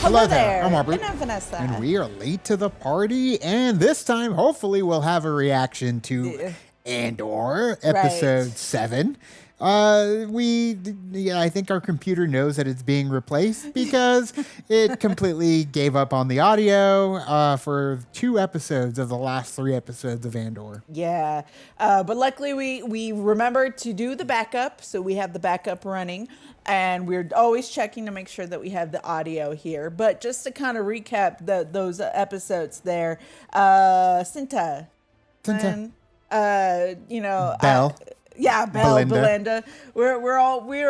Hello there. I'm Robert. And I'm Vanessa. And we are late to the party, and this time, hopefully, we'll have a reaction to Andor, episode 7. I think our computer knows that it's being replaced because it completely gave up on the audio for 2 episodes of the last 3 episodes of Andor. Yeah, but luckily we remembered to do the backup, so we have the backup running, and we're always checking to make sure that we have the audio here. But just to kind of recap those episodes there, Cinta. And, Belle. Yeah, Belinda. We're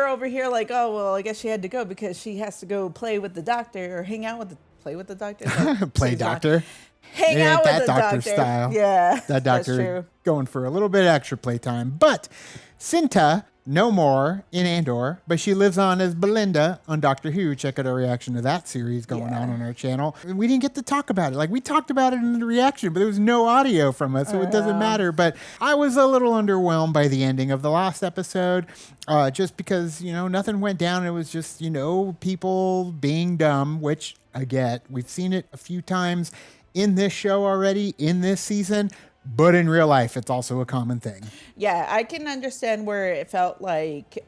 over here like, oh well, I guess she had to go because she has to go play with the doctor or hang out with the doctor. Play doctor. Hang out with the doctor doctor style. Yeah, that doctor that's true. Going for a little bit extra playtime. But Cinta, no more in Andor, but she lives on as Belinda on Doctor Who. Check out our reaction to that series going on our channel. We didn't get to talk about it. Like, we talked about it in the reaction, but there was no audio from us, so it doesn't matter. But I was a little underwhelmed by the ending of the last episode, just because, nothing went down. It was just, people being dumb, which I get. We've seen it a few times in this show already, in this season. But in real life, it's also a common thing. Yeah, I can understand where it felt like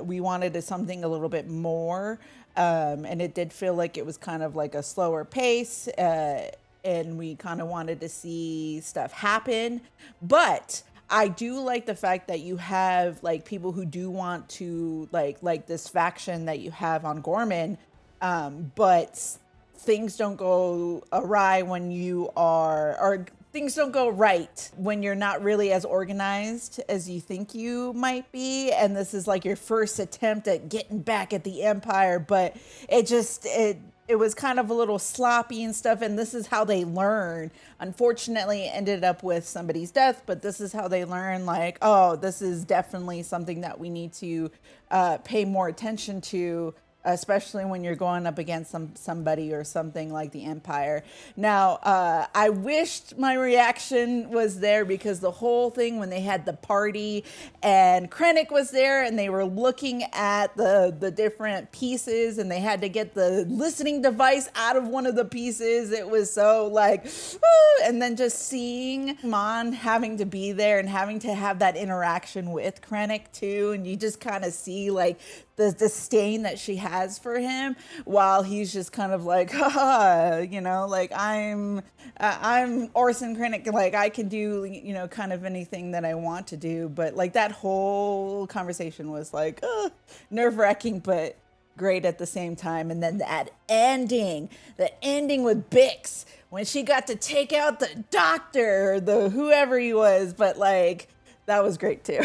we wanted something a little bit more. And it did feel like it was kind of like a slower pace. And we kind of wanted to see stuff happen. But I do like the fact that you have like people who do want to like this faction that you have on Gorman. But things don't go awry when you are... or things don't go right when you're not really as organized as you think you might be. And this is like your first attempt at getting back at the Empire, but it was kind of a little sloppy and stuff. And this is how they learn. Unfortunately, it ended up with somebody's death, but this is how they learn, like, oh, this is definitely something that we need to pay more attention to, especially when you're going up against somebody or something like the Empire. Now, I wished my reaction was there because the whole thing when they had the party and Krennic was there and they were looking at the different pieces and they had to get the listening device out of one of the pieces. It was so like, and then just seeing Mon having to be there and having to have that interaction with Krennic too. And you just kind of see like the disdain that she has for him while he's just kind of like, like I'm Orson Krennic, like I can do, kind of anything that I want to do. But like that whole conversation was like nerve-wracking, but great at the same time. And then the ending with Bix when she got to take out the doctor or the whoever he was, but like, that was great too.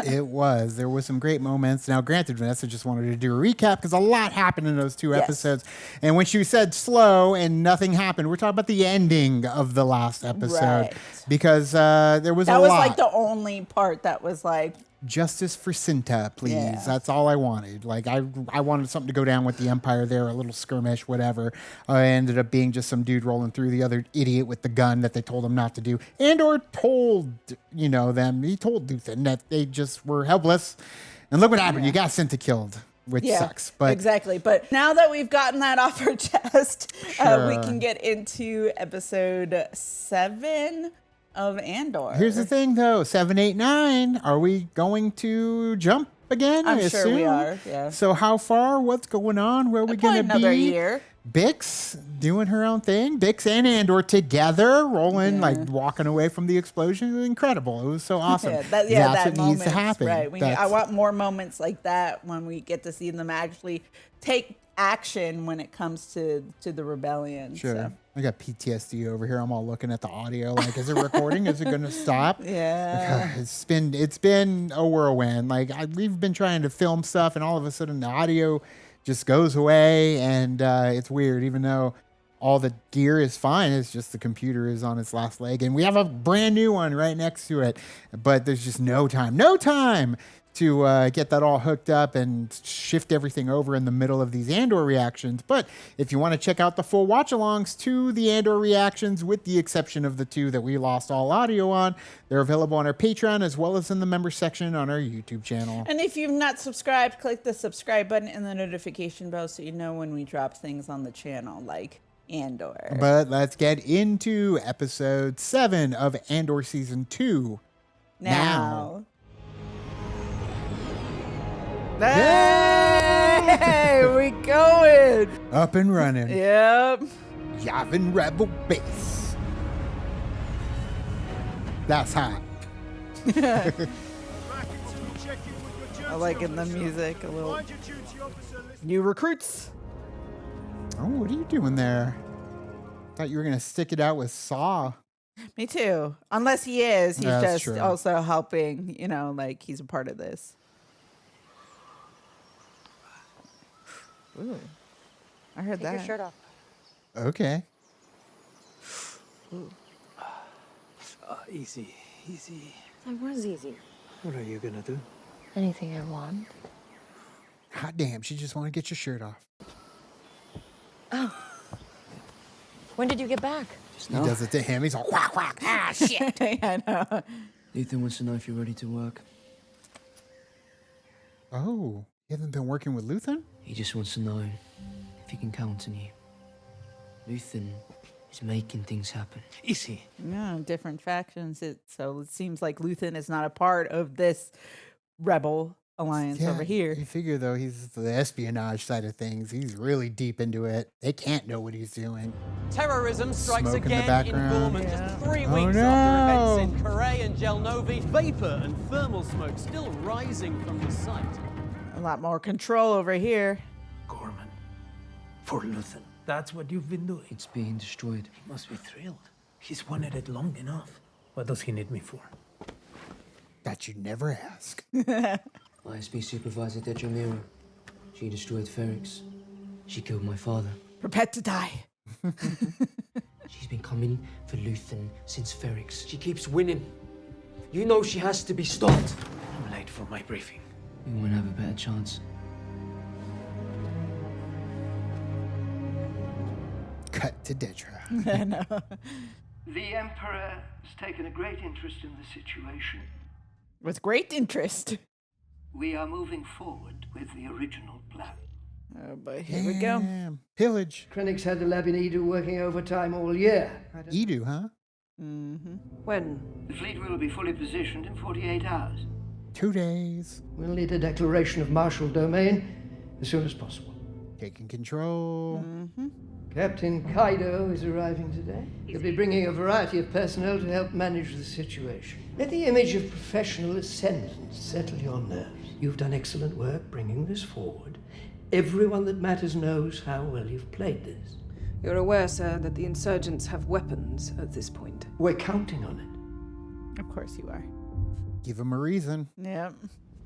It was. There were some great moments. Now, granted, Vanessa just wanted to do a recap because a lot happened in those 2 episodes. And when she said slow and nothing happened, we're talking about the ending of the last episode. Right. Because there was a lot. That was like the only part that was like, justice for Cinta, please. Yeah. That's all I wanted. Like, I wanted something to go down with the Empire there, a little skirmish, whatever. It ended up being just some dude rolling through the other idiot with the gun that they told him not to do. Andor told, he told Luthen that they just were helpless. And look what happened. You got Cinta killed, which sucks. But exactly. But now that we've gotten that off our chest, sure. We can get into episode 7 of Andor. Here's the thing, though. 7, 8, 9. Are we going to jump again? I'm I sure assume we are. Yeah. So how far? What's going on? Where are we going to be? Another year. Bix doing her own thing. Bix and Andor together, rolling, like walking away from the explosion. It was incredible. It was so awesome. That's what needs to happen. Right. I want more moments like that when we get to see them actually take action when it comes to the rebellion. Sure. So. I got PTSD over here. I'm all looking at the audio. Like, is it recording? Is it going to stop? Yeah. It's been a whirlwind. Like, we've been trying to film stuff, and all of a sudden the audio just goes away, and it's weird. Even though all the gear is fine, it's just the computer is on its last leg, and we have a brand new one right next to it. But there's just no time. to get that all hooked up and shift everything over in the middle of these Andor reactions. But if you want to check out the full watch-alongs to the Andor reactions, with the exception of the 2 that we lost all audio on, they're available on our Patreon as well as in the member section on our YouTube channel. And if you've not subscribed, click the subscribe button and the notification bell so you know when we drop things on the channel, like Andor. But let's get into episode 7 of Andor season 2. Now. Hey, we going. Up and running. Yep. Yavin Rebel Base. That's hot. I like in the music a little. New recruits. Oh, what are you doing there? Thought you were going to stick it out with Saw. Me too. Unless he is. He's That's just true. also helping, like he's a part of this. Ooh. I heard that. Take your shirt off. Okay. Easy, easy. That was easy. What are you gonna do? Anything I want. Hot damn, she just want to get your shirt off. When did you get back? He does it to him. He's all quack, quack. Ah, shit. I know. Ethan wants to know if you're ready to work. Oh, you haven't been working with Luthen? He just wants to know if he can count on you. Ethan is making things happen. Easy. Yeah, different factions. So it seems like Luthen is not a part of this rebel alliance over here. You figure, though, he's the espionage side of things. He's really deep into it. They can't know what he's doing. Terrorism strikes Smoke in the again in background. Gorman Yeah. just 3 Oh, weeks no. after events in Korea and Jelnovi. Vapor and thermal smoke still rising from the site. A lot more control over here. Gorman. For Luthen. That's what you've been doing. It's being destroyed. He must be thrilled. He's wanted it long enough. What does he need me for? That you never ask. ISB supervisor Dejamira. She destroyed Ferrix. She killed my father. Prepare to die. She's been coming for Luthen since Ferrix. She keeps winning. You know she has to be stopped. I'm late for my briefing. You won't have a better chance. Cut to Dedra. I know. The Emperor has taken a great interest in the situation. With great interest. We are moving forward with the original plan. Oh, but here we go. Damn. Pillage. Krennic's had the lab in Edu working overtime all year. Edu, huh? When? The fleet will be fully positioned in 48 hours. 2 days. We'll need a declaration of martial domain as soon as possible. Taking control. Captain Kaido is arriving today. He'll be bringing a variety of personnel to help manage the situation. Let the image of professional ascendance settle your nerves. You've done excellent work bringing this forward. Everyone that matters knows how well you've played this. You're aware, sir, that the insurgents have weapons at this point. We're counting on it. Of course you are. Give him a reason. Yep.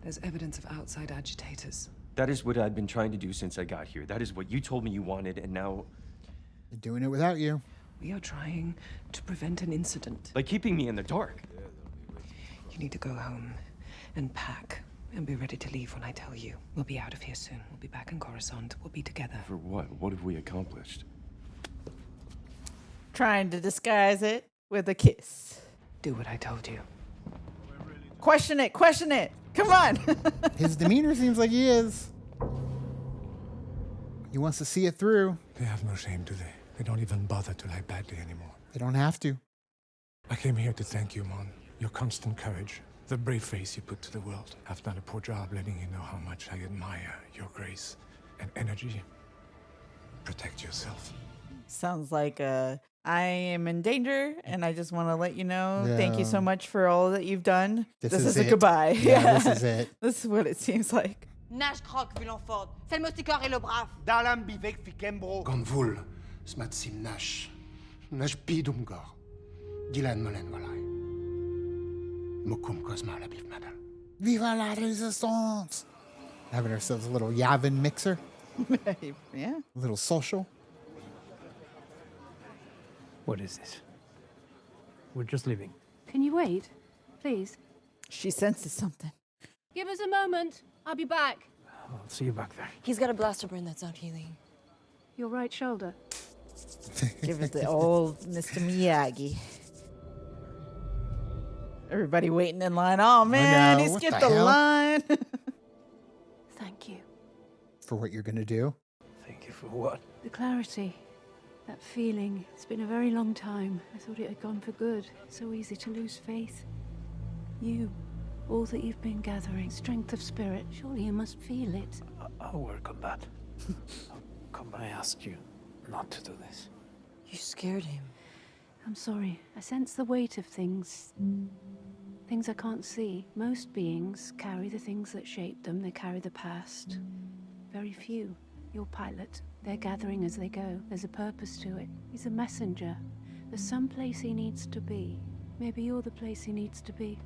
There's evidence of outside agitators. That is what I've been trying to do since I got here. That is what you told me you wanted, and now... They're doing it without you. We are trying to prevent an incident. Like keeping me in the dark. You need to go home and pack and be ready to leave when I tell you. We'll be out of here soon. We'll be back in Coruscant. We'll be together. For what? What have we accomplished? Trying to disguise it with a kiss. Do what I told you. Question it. Question it. Come on. His demeanor seems like he is. He wants to see it through. They have no shame, do they? They don't even bother to lie badly anymore. They don't have to. I came here to thank you, Mon. Your constant courage, the brave face you put to the world. I've done a poor job letting you know how much I admire your grace and energy. Protect yourself. Sounds like I am in danger, and I just want to let you know. Thank you so Yeah. much for all that you've done. This is is a it. goodbye. Yeah, this is it. This is what it seems like. Nage croque, vilain fort. C'est le mousticor et le brave. Dalam bivek fikembro. Gonvul, smatsim nash. Nash bidumgar. Dilan molen walai. Mukum kozma la biv madal. Viva la resistance! Having ourselves a little Yavin mixer. Yeah. A little social. What is this? We're just leaving. Can you wait? Please? She senses something. Give us a moment. I'll be back. I'll see you back there. He's got a blaster burn that's not healing. Your right shoulder. Give it the old Mr. Miyagi. Everybody waiting in line. Oh man, he What skipped the the hell? line. Thank you. For what you're gonna do? Thank you for what? The clarity. That feeling. It's been a very long time. I thought it had gone for good. So easy to lose faith. You. All that you've been gathering. Strength of spirit. Surely you must feel it. I'll work on that. How come I asked you not to do this? You scared him. I'm sorry. I sense the weight of things. Things I can't see. Most beings carry the things that shape them. They carry the past. Very few. Your pilot. They're gathering as they go. There's a purpose to it. He's a messenger. There's some place he needs to be. Maybe you're the place he needs to be.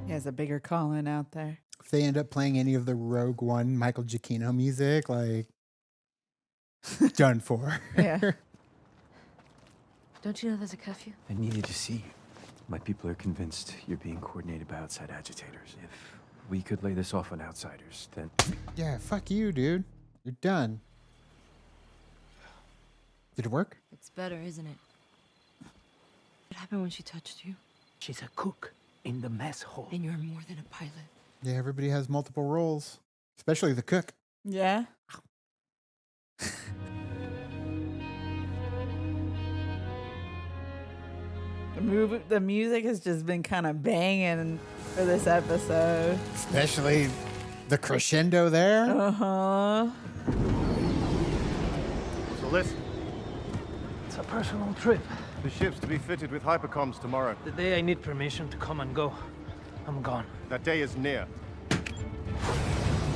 He has a bigger calling out there. If they end up playing any of the Rogue One Michael Giacchino music, like, done for. Yeah. Don't you know there's a curfew? I needed to see you. My people are convinced you're being coordinated by outside agitators. If we could lay this off on outsiders, then... Yeah, fuck you, dude. You're done. Did it work? It's better, isn't it? What happened when she touched you? She's a cook in the mess hall. And you're more than a pilot. Yeah, everybody has multiple roles, especially the cook. Yeah. The music has just been kind of banging for this episode. Especially the crescendo there. Uh-huh. So listen, It's a personal trip. the ship's to be fitted with hypercoms tomorrow. The day I need permission to come and go, I'm gone. That day is near.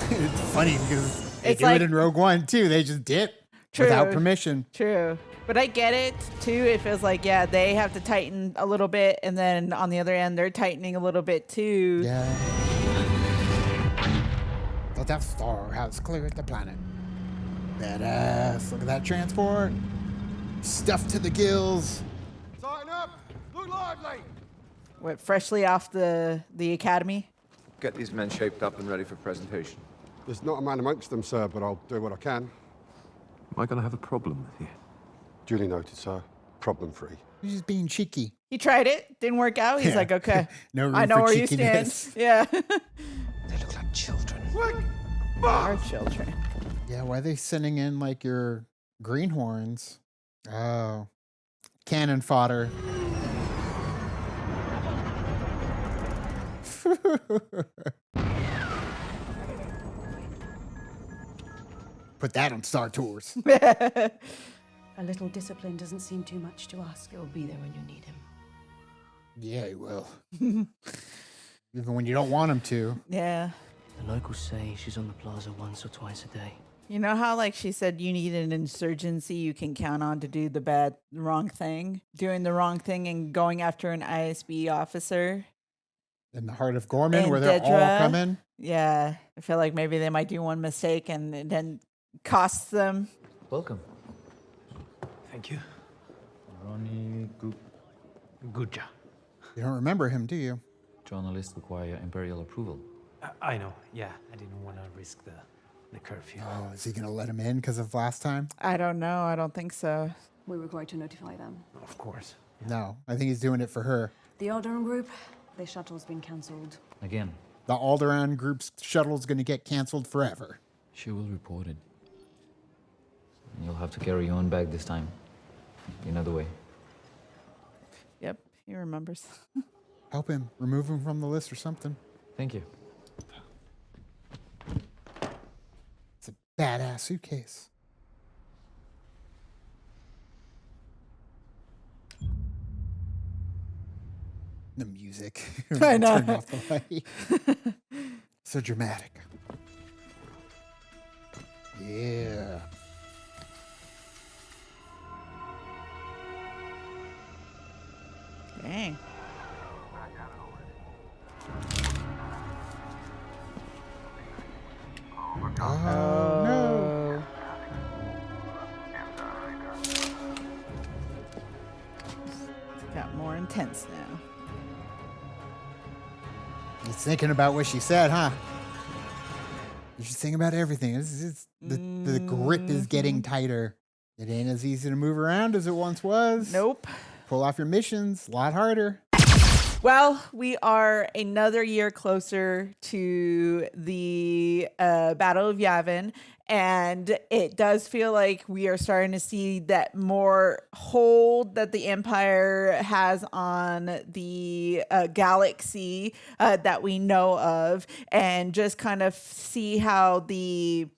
It's funny because they It's do like- it in Rogue One too. They just dip True. without permission. True. But I get it too. It feels like, yeah, they have to tighten a little bit, and then on the other end, they're tightening a little bit too. Yeah. The Death Star has cleared the planet. Badass. Look at that transport. Stuffed to the gills. Sign up! Look lively! What, freshly off the academy? Get these men shaped up and ready for presentation. There's not a man amongst them, sir, but I'll do what I can. Am I going to have a problem with you? Duly noted, sir. Problem-free. He's just being cheeky. He tried it, didn't work out. He's Yeah. like, okay, No room I know for where you stand. cheekiness. Yeah. They look like children. Our children. Yeah, why are they sending in like your greenhorns? Oh, cannon fodder. Put that on Star Tours. A little discipline doesn't seem too much to ask. He'll be there when you need him. Yeah, he will. Even when you don't want him to. Yeah. The locals say she's on the plaza once or twice a day. You know how, like she said, you need an insurgency you can count on to do the wrong thing? Doing the wrong thing and going after an ISB officer. In the heart of Gorman, And where they're all Dedra. coming. Yeah. I feel like maybe they might do one mistake and it then costs them. Welcome. Thank you. Ronnie Guja. You don't remember him, do you? Journalists require imperial approval. I know, yeah. I didn't want to risk the curfew. Oh, is he going to let him in because of last time? I don't know. I don't think so. We're required to notify them. Of course. No, I think he's doing it for her. The Alderaan group, their shuttle's been cancelled. Again, The Alderaan group's shuttle's going to get canceled forever. she will report it. You'll have to carry your own bag this time. Another way. Yep. He remembers. Help him. Remove him from the list or something. Thank you. It's a badass suitcase. The music. I know. Turn off the light. So dramatic. Yeah. Dang. Oh, no. Got more You're thinking about what she said, huh? You're just thinking about everything. The grip is getting tighter. It ain't as easy to move around as it once was. Nope. Pull off your missions, a lot harder. Well, we are another year closer to the Battle of Yavin, and it does feel like we are starting to see that more hold that the Empire has on the galaxy that we know of, and just kind of see how the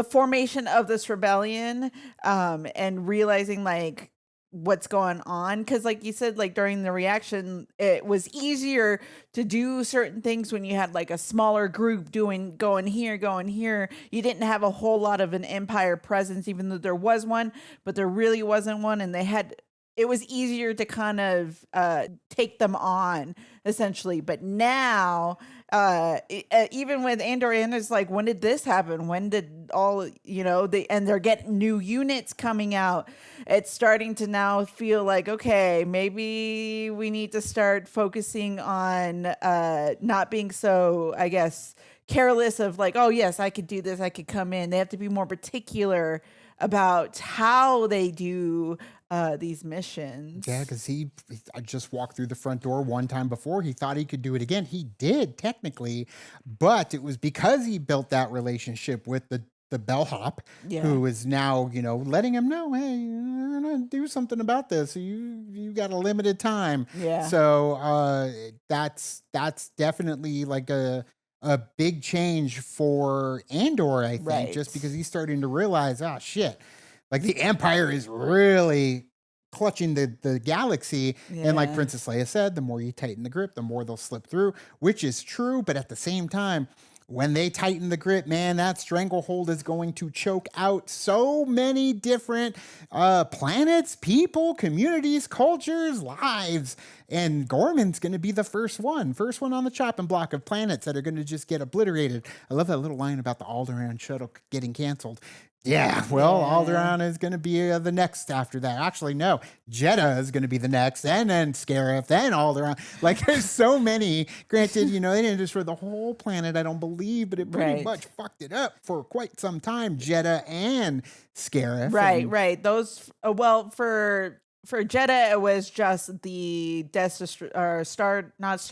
formation of this rebellion and realizing like what's going on, because like you said, like during the reaction, it was easier to do certain things when you had like a smaller group going here. You didn't have a whole lot of an Empire presence, even though there was one, but there really wasn't one, and it was easier to kind of take them on essentially. But now even with Andor, it's like, when did this happen? When did all, and they're getting new units coming out. It's starting to now feel like, okay, maybe we need to start focusing on not being so, I guess, careless of like, oh yes, I could do this, I could come in. They have to be more particular about how they do these missions. Yeah, because I just walked through the front door one time before. He thought he could do it again. He did, technically, but it was because he built that relationship with the bellhop, who is now, letting him know, hey, you're gonna do something about this. You got a limited time. Yeah. So that's definitely like a big change for Andor, I think, just because he's starting to realize, oh shit, like the Empire is really clutching the galaxy. And like Princess Leia said, the more you tighten the grip, the more they'll slip through, which is true. But at the same time, when they tighten the grip, man, that stranglehold is going to choke out so many different planets, people, communities, cultures, lives. And Gorman's going to be the first one on the chopping block of planets that are going to just get obliterated. I love that little line about the Alderaan shuttle getting canceled. Yeah, well, Alderaan is going to be the next after that. Actually, no, Jeddah is going to be the next, and then Scarif, then Alderaan. Like, there's so many. Granted, they didn't destroy the whole planet, I don't believe, but it pretty much fucked it up for quite some time, Jeddah and Scarif. Right. Those, for Jeddah, it was just the Star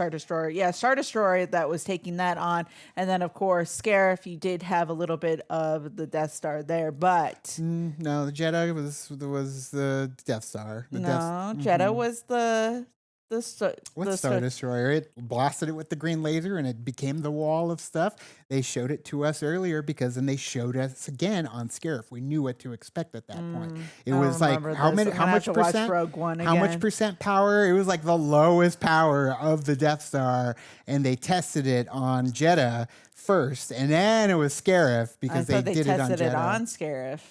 Destroyer that was taking that on. And then, of course, Scarif, you did have a little bit of the Death Star there, but... no, the Jeddah was the Death Star. Jeddah was the Star Destroyer. It blasted it with the green laser and it became the wall of stuff. They showed it to us earlier then they showed us again on Scarif. We knew what to expect at that point. It was like how much percent power? It was like the lowest power of the Death Star, and they tested it on Jeddah first, and then it was Scarif because they did it on tested Jeddah. it on Scarif.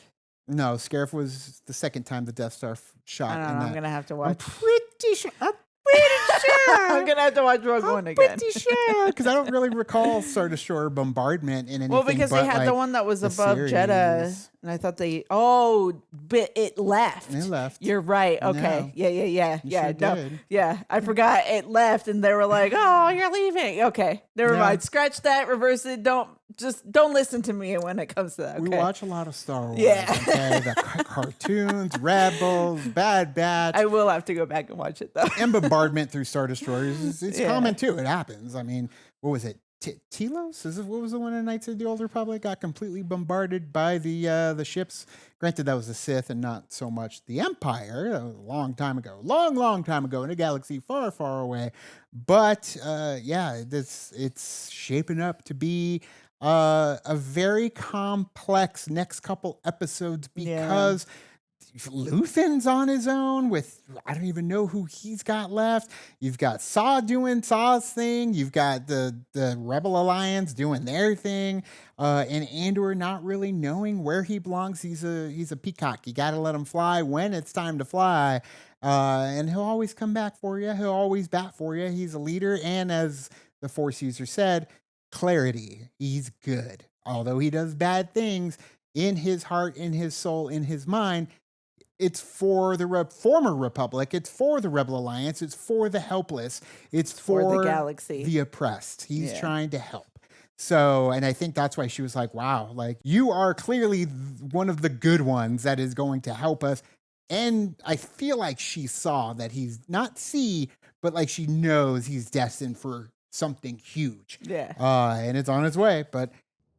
No, Scarif was the second time the Death Star shot. I don't know. I'm gonna have to watch. I'm pretty sure. I'm gonna have to watch Rogue One again. Pretty sure, because I don't really recall Star Destroyer bombardment in anything. Well, because they had the one that was above Jeddah, and I thought but it left. It left. You're right. Okay. No. Yeah. Did. Yeah. I forgot it left, and they were like, "Oh, you're leaving." Okay, never mind. Scratch that. Reverse it. Don't listen to me when it comes to that. Okay? We watch a lot of Star Wars. Yeah. Okay, the cartoons, Rebels, Bad Batch. I will have to go back and watch it though. And bombardment through Star Destroyers. It's common too. It happens. I mean, what was it? Telos? What was the one in Knights of the Old Republic? Got completely bombarded by the ships. Granted, that was the Sith and not so much the Empire. That was a long time ago. Long time ago in a galaxy far, far away. But it's shaping up to be a very complex next couple episodes because Luthen's on his own with, I don't even know who he's got left. You've got Saw doing Saw's thing. You've got the Rebel Alliance doing their thing. And Andor not really knowing where he belongs. He's a peacock. You got to let him fly when it's time to fly. And he'll always come back for you. He'll always bat for you. He's a leader. And as the Force user said, clarity. He's good. Although he does bad things, in his heart, in his soul, in his mind, It's for the former Republic. It's for the Rebel Alliance. It's for the helpless. It's for the galaxy. The oppressed. He's trying to help. So, and I think that's why she was like, wow, like you are clearly one of the good ones that is going to help us. And I feel like she saw that he's not but like she knows he's destined for something huge. Yeah. And it's on its way. But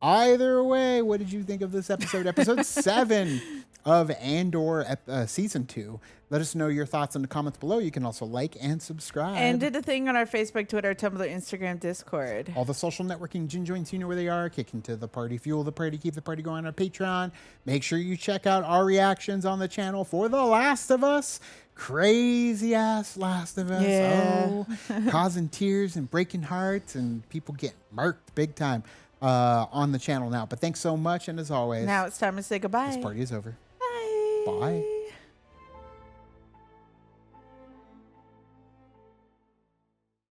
either way, what did you think of this episode? Episode 7 of Andor Season 2. Let us know your thoughts in the comments below. You can also like and subscribe. And did a thing on our Facebook, Twitter, Tumblr, Instagram, Discord. All the social networking gin joints, you know where they are. Kick into the party, fuel the party, keep the party going on our Patreon. Make sure you check out our reactions on the channel for The Last of Us. Crazy ass Last of Us. Yeah. Oh, causing tears and breaking hearts and people get murked big time on the channel now. But thanks so much. And as always, Now it's time to say goodbye. this party is over. Bye. Bye.